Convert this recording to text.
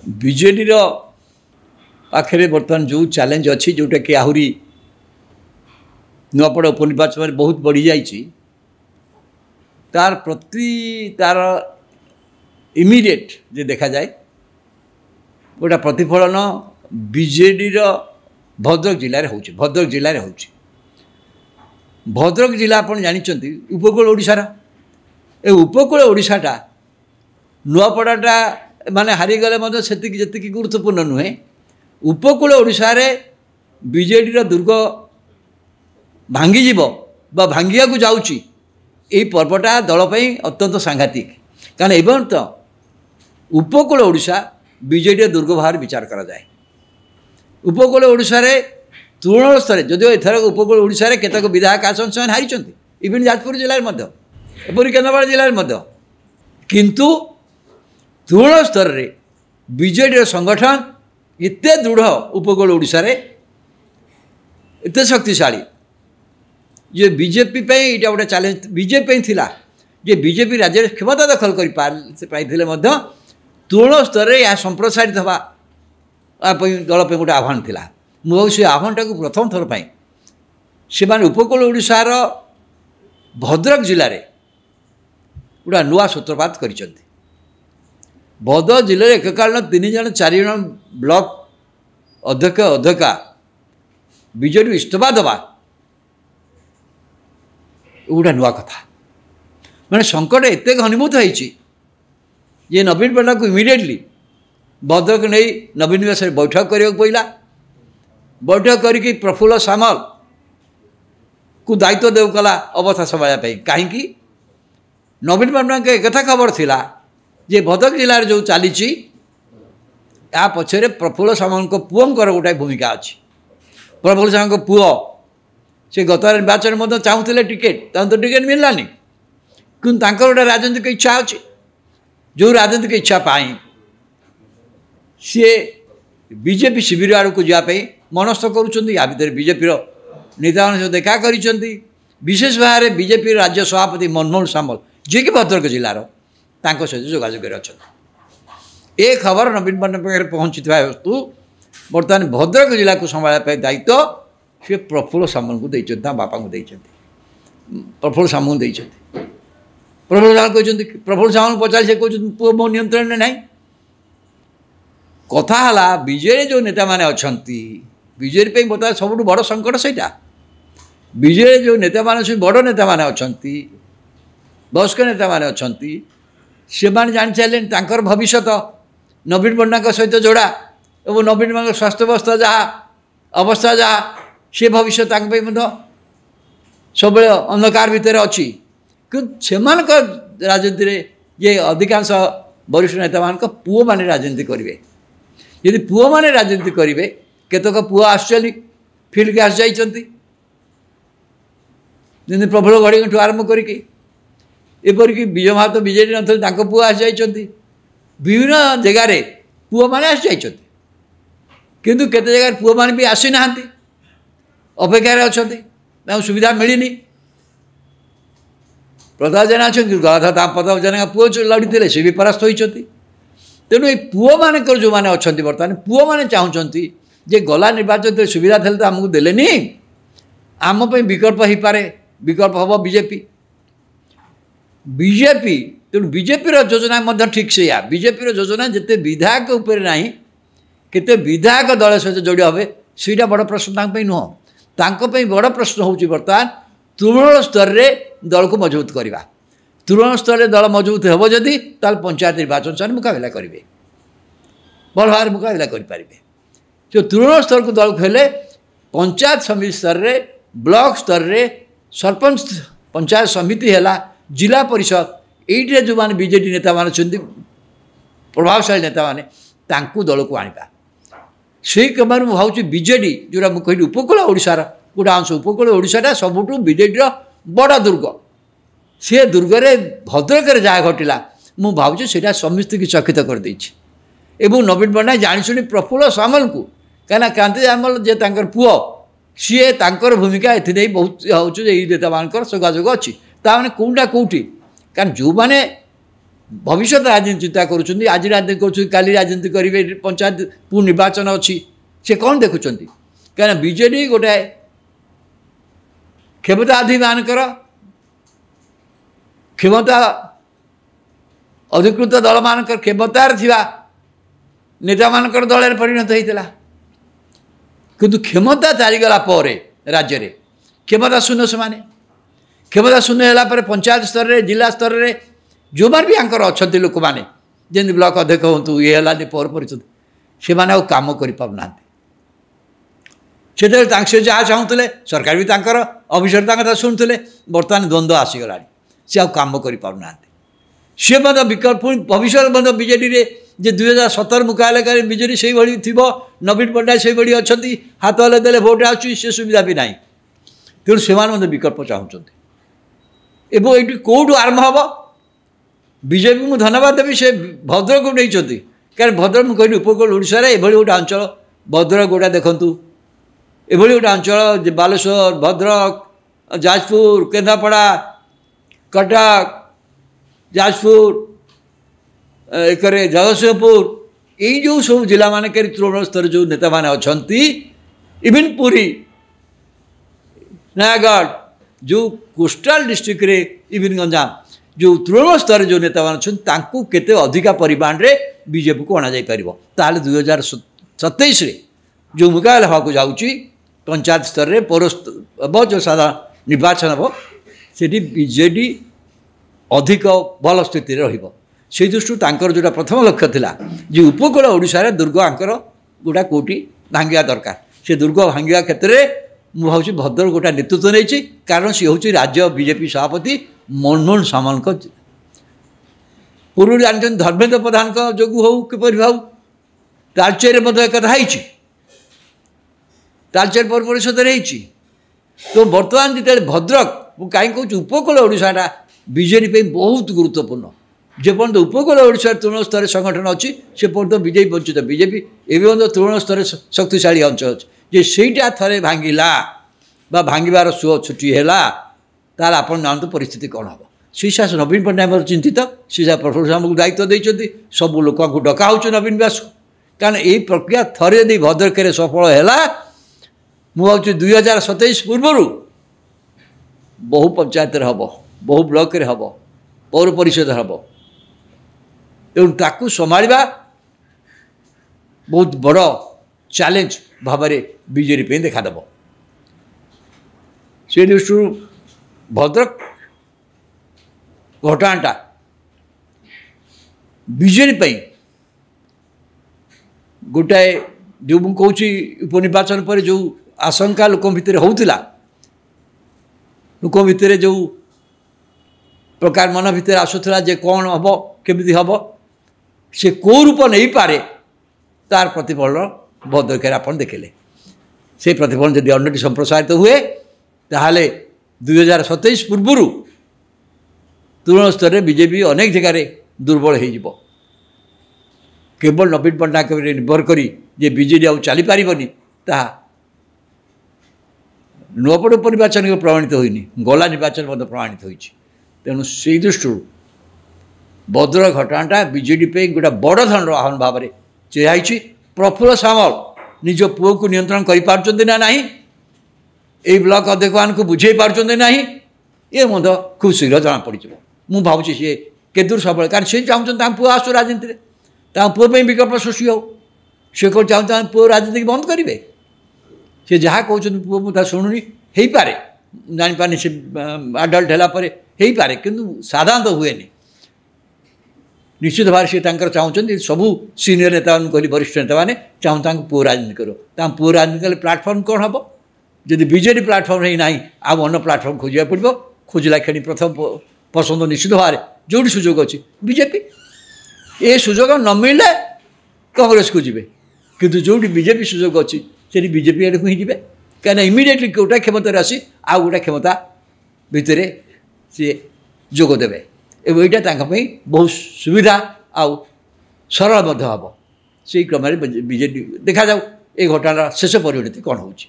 BJD पाखे बर्तमान जो चैलेंज अच्छी जोटा कि आहरी नुआपड़ा उपनिर्वाचन में बहुत बढ़ी जाइए तार प्रति तार इमिडिएट जे देखा जाए गोटा प्रतिफलन बीजेडी भद्रक जिले में भद्रक जिले में भद्रक जिला आप जानते उपकूल ओडिशार ए उपकूल ओडिशाटा नुआपड़ाटा माने हारीगले से गुरुत्वपूर्ण नुहे उपकूल ओडिशार बीजेडी दुर्ग भांगी भांगिया को जाऊँगी यही पर्वटा दलपाई अत्यंत सांघातिक कारण एवं तो उपकूल ओडिशा बीजेडी दुर्ग भाव विचार करा जाए उपकूल ओडिशार तृणमूल स्तर जदिव एथर उपकूल ओडिशार केतक विधायक आसन से हारी इवन जाजपुर जिले में एपरी केन्द्रापड़ा जिले में किंतु तृणमूल स्तर में बीजेडी संगठन इत्ते दृढ़ उपकूल ओडिशार एते शक्तिशाली जे बीजेपी यहाँ गोटे चैलेंज बीजेपी थिला जे बीजेपी राज्य क्षमता दखल कर तृणमूल स्तर में यह संप्रसारित हवा दल पे गोटे आह्वान थिला मुझे आह्वान टाक प्रथम थर पर से उपकूल ओडिशार भद्रक जिले में गोटे नुआ सूत्रपात कर भद्रक जिले में एककाल 3 जन 4 जन ब्लॉक अध्यक्ष अध्यक्षा बीजेडी इस्तीफा दबा गोटे नुआ कथा मैंने संकट एत घनीभूत होती नवीन पट्टनायक को इमिडिएटली भद्रक नहीं नवीन निवास बैठक करने पड़ा बैठक करके प्रफुल्ल सामल को दायित्व देव कला अवस्था संभाळा कहीं नवीन पट्टनायक एक खबर थिला जे भद्रक जिले जो चली या पछरे प्रफुल्ल सामल पुओंकर गोटाए भूमिका अच्छी प्रफुल्ल सामल पुओ से गत निर्वाचन में चाहूले टिकेट तो टिकेट मिललानी किंतु गोटे राजनीतिक इच्छा अच्छी जो राजनीतिक इच्छा पाई सी बीजेपी शिविर आड़ को जावाई मनस्थ कर बीजेपी नेता मान देखा कर विशेष भाव में बीजेपी राज्य सभापति मनमोहन सामल जी कि भद्रक जिलार सहित जोगाजोग अच्छा ए खबर नवीन पट्टनायक पहुँची हेतु बर्तमान भद्रक जिला को संभाळा दायित्व सी प्रफुल्ल सामल को देते बापा को देते प्रफुल्ल सामल को प्रफुल्ल सामल कहते प्रफुल्ल सामल पचार से कहते पुओ मो नियंत्रण में नहीं कथा है बीजेडी जो नेता माने अच्छा बीजेडी बता सब बड़ संकट सहीटा बीजेडी जो नेता माने सब बड़ नेता माने अच्छा वयस्क नेता माने अच्छा से जान सारे भविष्य नवीन पट्टनायक सहित जोड़ा और नवीन पट्टनायक स्वास्थ्य अवस्था जहाँ अवस्था जहाँ से भविष्य सब अंधकार भितर अच्छी कि राजनीति में ये अधिकांश वरिष्ठ नेता मान पुओ माने राजनीति करेंगे यदि पुओ माने राजनीति करेंगे केतक पुओ आसुचली फिल्ड के आस जाइए प्रफुल्ल घड़ी आरंभ करके एपरिक विजय महातो बीजेडी न पुओ आस जाइए विभिन्न जगार पुओ माने आस जाइए किंतु केते जगह पुओ माने भी आसी ना अपेक्षार अच्छा सुविधा मिलनी प्रताप जेना अच्छा गलाधा प्रताप जेना पुओ लड़ी सी भी परास्त होती तेणु ये पुओ मान जो मैंने अच्छा बर्तमान पुओ मैंने चाहते जे गला निर्वाचन सुविधा थे तो आमको देलेनी आम विकल्प हो पारे विकल्प हम बीजेपी बीजेपी तेणु बीजेपी योजना ठीक से या बीजेपी योजना जिते विधायक उपर ना केते विधायक दल सहित जोड़ी हे सीटा बड़ प्रश्न नुह तांकों बड़ प्रश्न हूँ बर्तमान तृणमूल स्तर में दल को मजबूत करवा तृणमूल स्तर में दल मजबूत हो जदि ताल पंचायत निर्वाचन से मुकाबला करेंगे भल भाव मुकाबला करें जो तृणमूल स्तर को दल को हेले पंचायत समिति स्तर में ब्लॉक स्तर में सरपंच पंचायत समिति है जिला परिषद ये जो मैंने बीजेडी नेता मान प्रभावशाली नेता मैंने दल को आने से कमार भावी बीजेडी जोड़ा मुझे कहली उपकूल ओडिशार गोटे अंश उपकूल ओडिशाटा सबुठू बीजेडी बड़ दुर्ग सी दुर्गरे भद्रक जहाँ घटला मु भावुँ से समस्त की चकित कर नवीन पट्टनायक जाशुणी प्रफुल्ल सामल को कहीं कांति सामल जे पुओ सी भूमिका ये बहुत हूँ नेता मान जोगाजोग अच्छी ताने कौटा कौटी कारण जो मैंने भविष्य राजनीति चिंता करुँच आज राजनीति कर राजनीति करेंगे पंचायत पुनः निर्वाचन अच्छी से कौन देखुं कहीं बीजेडी गोटाए क्षमताधीन मानकर क्षमता अधिकृत दल मान क्षमतार नेता मान दल परिणत होता किंतु क्षमता चालीगला राज्य में क्षमता शून्य से क्षमता शून्य होगापर पंचायत स्तर में जिला स्तर में जो बार भी आंकर अच्छा लोक मैंने जमी ब्लॉक अध्यक्ष हूँ ये है पौर परिषद से कम कर से जहाँ चाहूले सरकार भी अफिसर कथा शुणुले बर्तमान द्वंद्व आसीगला सी आम करना सी विकल्प भविष्य बीजेडी जे 2017 मुकाबला बीजेडी से भाई थी नवीन पट्टनायक से भाई अच्छा हाथ हल्ले देले भोट आसुच्छी से सुविधा भी ना तेणु से विकल्प चाहते एवं ये कौटू आरंभ हम बीजेपी को धन्यवाद देवी से भद्रक को नहीं कारण भद्रक मुझे कहली उपकूल ओडिशा रे एभली गोटे अंचल भद्रक गोटा देखु एभली गोटे अंचल बालेश्वर भद्रक जाजपुर केन्द्रापड़ा कटक जाजपुर एक जगतसिंहपुर यही जो सब जिला मानक तृणमूल स्तर जो नेता मैंने अच्छा इवन पुरी नयागढ़ जो कोस्टाल डिस्ट्रिक्ट रे इवन गंजाम जो तृणमूल स्तर जो नेता मैंने अच्छा केते अधिका परिमाण रे बीजेपी को अणाई पार 2027 जो मुकाबला हाँ जाऊँगी पंचायत स्तर में पौर हम जो साधारण निर्वाचन हम से बीजेडी अधिक भल स्थिति से दृष्टि जोटा प्रथम लक्ष्य थिला जो उपकूल ओडिशा दुर्ग आंकर गोटा कोटी भांगा दरकार से दुर्ग भांगा क्षेत्र में मुझे भद्रक गोटा नेतृत्व नहीं कारण सी हूँ राज्य बीजेपी सभापति मनमोहन सामल पूर्व जानते धर्मेन्द्र प्रधान जो हो किपर भाव तालचेर कथा तालचेर पौर परिषद तो बर्तमान जिते भद्रक मुझे कहीं कहूँ उपकूल ओडिशा बीजेडी बहुत गुरुत्वपूर्ण जेपर्यंत उपकूल ओडिशा तृणमूल स्तर संगठन अच्छी से पर्यंत बीजेपी वंचित बीजेपी एवं तृणमूल स्तर शक्तिशाली अंचल अच्छे सेटा थे भांगिला भांगार सुह छुट्टी है ताल आप जानते परिस्थिति कौन हम शीशा नवीन पट्टनायक चिंतित शीशा प्रफुल्ल को दायित्व देते सब लोक डका हो नवीन व्यास कारण यही प्रक्रिया थे यदि भद्रक सफल है मुझे 2027 पूर्वर बहु पंचायत हम बहु ब्लॉक हम पौर परिषद हम तेणु ताकू संभाळा बहुत बड़ चैलेंज भाव बीजेडी देखादेव से दृष्टि भद्रक घटनाटा बीजेडी गोटाए जो मुझे उपनिर्वाचन पर जो आशंका लोक भितर होता लोक भितर जो प्रकार मन भितर आसूला जे कौन हम केमी हम से कौ रूप नहीं पारे तार प्रतिफलन भद्रक आप देखिले से प्रतिफलन जब अन्य संप्रसारित हुए ताहले 2027 पूर्वर तृणमूल स्तर में बीजेपी अनेक जगार दुर्बल हो केवल नवीन पट्टनायक निर्भर करी जे बीजेडी आउ चली पारिबनी ताहा नुआपड़ उपनिर्वाचन प्रमाणित होइनी गला निर्वाचन प्रमाणित होइछि तेणु से दृष्टि भद्रक घटनाटा बीजेडी गोटे बड़ धरण आह्वान भाव में चेहई प्रफुल्ल सामल निज पुओ को नियंत्रण कर ना यही ब्लॉक अध्यक्ष मान को बुझे पार्टी ना ये मत खूब शीघ्र जना पड़ मु भावी सी केदूर सब कारण सी चाहते पुओ आसु राजनीति पुओ विकल्प सृष्टि हो सी कौन चाहते पुओ राजनीति बंद करेंगे सी जहाँ कहते पुओ मुझे शुणुनी हो पारे जापारे से आडल्ट है हो पारे किंतु साधारणतः हुए निश्चित भाव से चाहते सबू सीनियर नेता कहली वरिष्ठ नेता मैंने चाहते पुओ राजनीति करो पुओ राजनीति प्लाटफर्म कौन हम जदि बीजेडी प्लाटफर्म ही ना आउ अन्न प्लाटफर्म खोजा पड़ो खोजला खेणी प्रथम पसंद निश्चित भाव जो सुजोग अच्छी बीजेपी ये सुजोग न मिले कांग्रेस को जी किंतु जो बीजेपी सुजोग अच्छी से बीजेपी आड़ को ही जी कहीं इमिडिएटली गोटा क्षमता आसी आउ गोटा क्षमता भितर सी जोगदेवे एवं यहाँ बहुत सुविधा आउ सरल हम से क्रम बीजेडी देखा जाऊ ये घटनार शेष परिणति कौन होची।